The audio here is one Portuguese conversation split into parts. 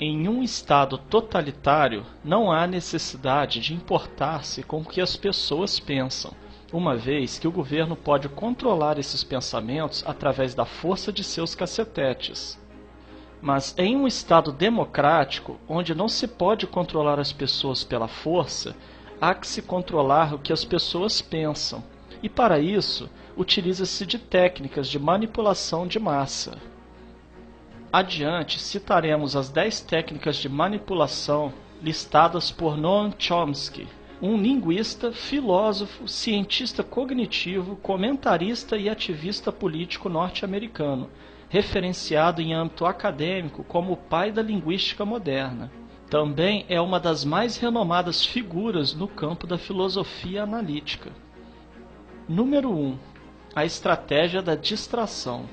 Em um estado totalitário, não há necessidade de importar-se com o que as pessoas pensam, uma vez que o governo pode controlar esses pensamentos através da força de seus cacetetes. Mas em um estado democrático, onde não se pode controlar as pessoas pela força, há que se controlar o que as pessoas pensam, e para isso, utiliza-se de técnicas de manipulação de massa. Adiante, citaremos as 10 técnicas de manipulação listadas por Noam Chomsky, um linguista, filósofo, cientista cognitivo, comentarista e ativista político norte-americano, referenciado em âmbito acadêmico como o pai da linguística moderna. Também é uma das mais renomadas figuras no campo da filosofia analítica. Número 1. A estratégia da distração.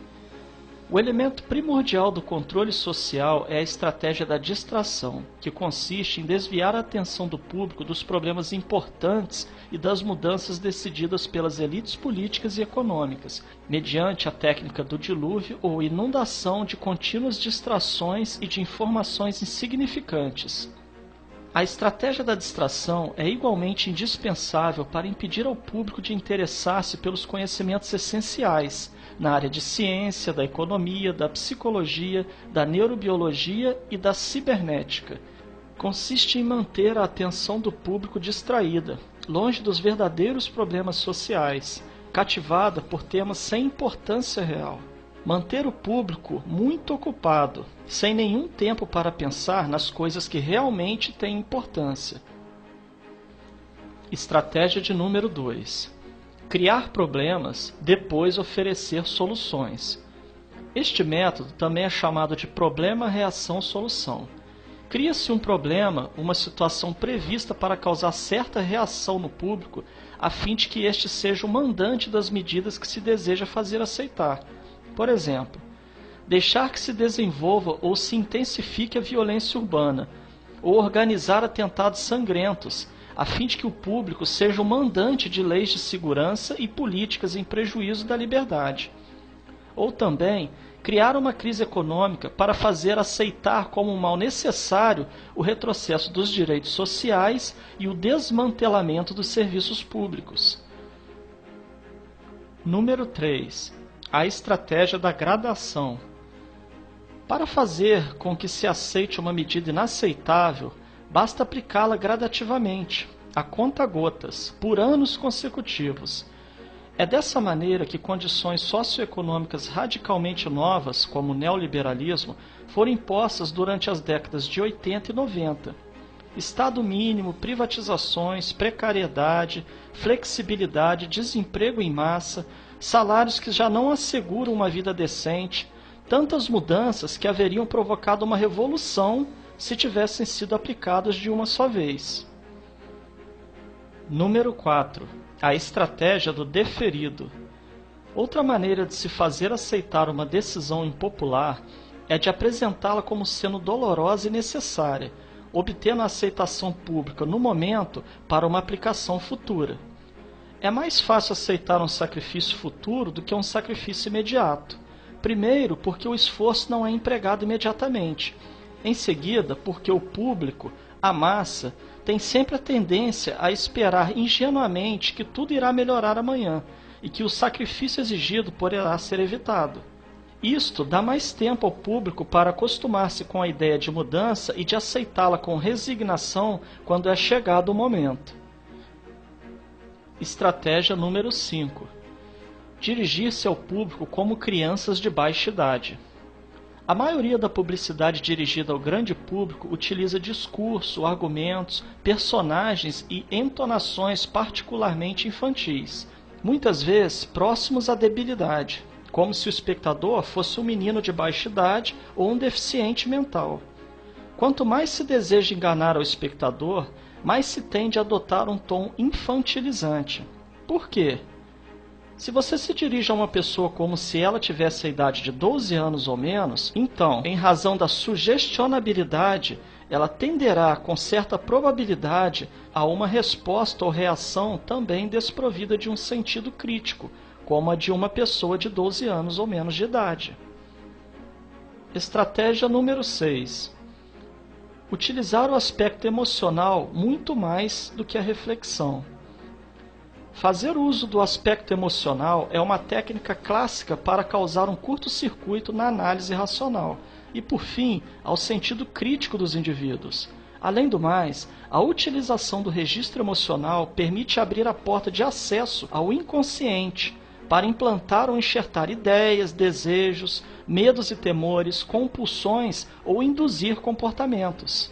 O elemento primordial do controle social é a estratégia da distração, que consiste em desviar a atenção do público dos problemas importantes e das mudanças decididas pelas elites políticas e econômicas, mediante a técnica do dilúvio ou inundação de contínuas distrações e de informações insignificantes. A estratégia da distração é igualmente indispensável para impedir ao público de interessar-se pelos conhecimentos essenciais na área de ciência, da economia, da psicologia, da neurobiologia e da cibernética. Consiste em manter a atenção do público distraída, longe dos verdadeiros problemas sociais, cativada por temas sem importância real. Manter o público muito ocupado, sem nenhum tempo para pensar nas coisas que realmente têm importância. Estratégia de número 2. Criar problemas, depois oferecer soluções. Este método também é chamado de problema-reação-solução. Cria-se um problema, uma situação prevista para causar certa reação no público, a fim de que este seja o mandante das medidas que se deseja fazer aceitar. Por exemplo, deixar que se desenvolva ou se intensifique a violência urbana, ou organizar atentados sangrentos, a fim de que o público seja o mandante de leis de segurança e políticas em prejuízo da liberdade. Ou também, criar uma crise econômica para fazer aceitar como um mal necessário o retrocesso dos direitos sociais e o desmantelamento dos serviços públicos. Número 3. A estratégia da gradação. Para fazer com que se aceite uma medida inaceitável, basta aplicá-la gradativamente, a conta-gotas, por anos consecutivos. É dessa maneira que condições socioeconômicas radicalmente novas, como o neoliberalismo, foram impostas durante as décadas de 80 e 90. Estado mínimo, privatizações, precariedade, flexibilidade, desemprego em massa, salários que já não asseguram uma vida decente, tantas mudanças que haveriam provocado uma revolução se tivessem sido aplicadas de uma só vez. Número 4. A estratégia do deferido. Outra maneira de se fazer aceitar uma decisão impopular é de apresentá-la como sendo dolorosa e necessária, obtendo a aceitação pública no momento para uma aplicação futura. É mais fácil aceitar um sacrifício futuro do que um sacrifício imediato. Primeiro, porque o esforço não é empregado imediatamente. Em seguida, porque o público, a massa, tem sempre a tendência a esperar ingenuamente que tudo irá melhorar amanhã e que o sacrifício exigido poderá ser evitado. Isto dá mais tempo ao público para acostumar-se com a ideia de mudança e de aceitá-la com resignação quando é chegado o momento. Estratégia número 5. Dirigir-se ao público como crianças de baixa idade. A maioria da publicidade dirigida ao grande público utiliza discurso, argumentos, personagens e entonações particularmente infantis, muitas vezes próximos à debilidade, como se o espectador fosse um menino de baixa idade ou um deficiente mental. Quanto mais se deseja enganar ao espectador, mais se tende a adotar um tom infantilizante. Por quê? Se você se dirige a uma pessoa como se ela tivesse a idade de 12 anos ou menos, então, em razão da sugestionabilidade, ela tenderá com certa probabilidade a uma resposta ou reação também desprovida de um sentido crítico, como a de uma pessoa de 12 anos ou menos de idade. Estratégia número 6. Utilizar o aspecto emocional muito mais do que a reflexão. Fazer uso do aspecto emocional é uma técnica clássica para causar um curto-circuito na análise racional e, por fim, ao sentido crítico dos indivíduos. Além do mais, a utilização do registro emocional permite abrir a porta de acesso ao inconsciente para implantar ou enxertar ideias, desejos, medos e temores, compulsões ou induzir comportamentos.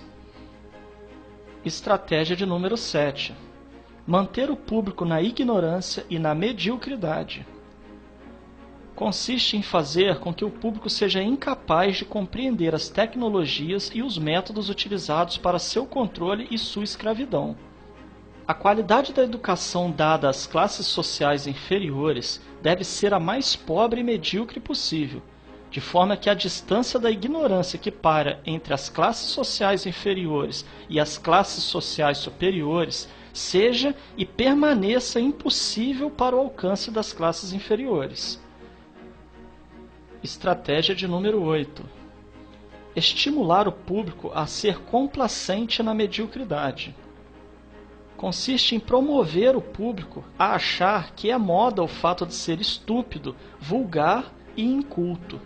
Estratégia de número 7. Manter o público na ignorância e na mediocridade. Consiste em fazer com que o público seja incapaz de compreender as tecnologias e os métodos utilizados para seu controle e sua escravidão. A qualidade da educação dada às classes sociais inferiores deve ser a mais pobre e medíocre possível, de forma que a distância da ignorância que paira entre as classes sociais inferiores e as classes sociais superiores seja e permaneça impossível para o alcance das classes inferiores. Estratégia de número 8. Estimular o público a ser complacente na mediocridade. Consiste em promover o público a achar que é moda o fato de ser estúpido, vulgar e inculto.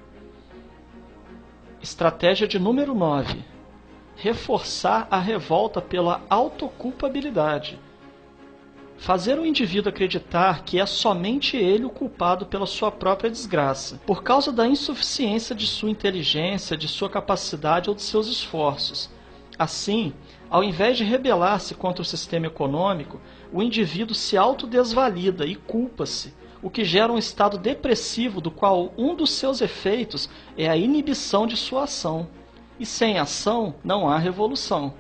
Estratégia de número 9. Reforçar a revolta pela autoculpabilidade. Fazer o indivíduo acreditar que é somente ele o culpado pela sua própria desgraça, por causa da insuficiência de sua inteligência, de sua capacidade ou de seus esforços. Assim, ao invés de rebelar-se contra o sistema econômico, o indivíduo se autodesvalida e culpa-se, o que gera um estado depressivo do qual um dos seus efeitos é a inibição de sua ação. E sem ação não há revolução.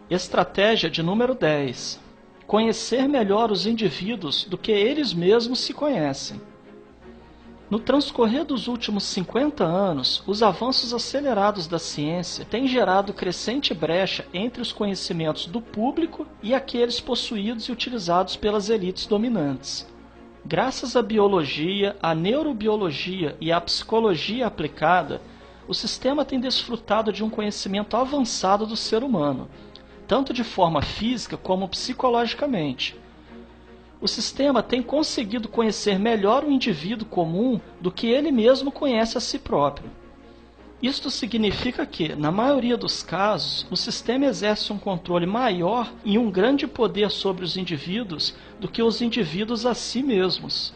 Estratégia de número 10. Conhecer melhor os indivíduos do que eles mesmos se conhecem. No transcorrer dos últimos 50 anos, os avanços acelerados da ciência têm gerado crescente brecha entre os conhecimentos do público e aqueles possuídos e utilizados pelas elites dominantes. Graças à biologia, à neurobiologia e à psicologia aplicada, o sistema tem desfrutado de um conhecimento avançado do ser humano, tanto de forma física como psicologicamente. O sistema tem conseguido conhecer melhor o indivíduo comum do que ele mesmo conhece a si próprio. Isto significa que, na maioria dos casos, o sistema exerce um controle maior e um grande poder sobre os indivíduos do que os indivíduos a si mesmos.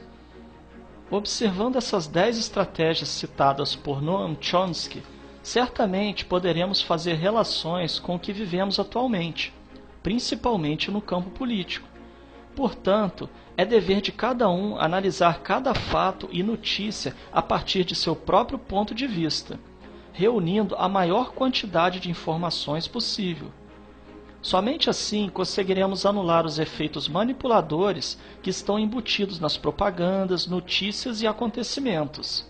Observando essas 10 estratégias citadas por Noam Chomsky, certamente poderemos fazer relações com o que vivemos atualmente, principalmente no campo político. Portanto, é dever de cada um analisar cada fato e notícia a partir de seu próprio ponto de vista, reunindo a maior quantidade de informações possível. Somente assim conseguiremos anular os efeitos manipuladores que estão embutidos nas propagandas, notícias e acontecimentos.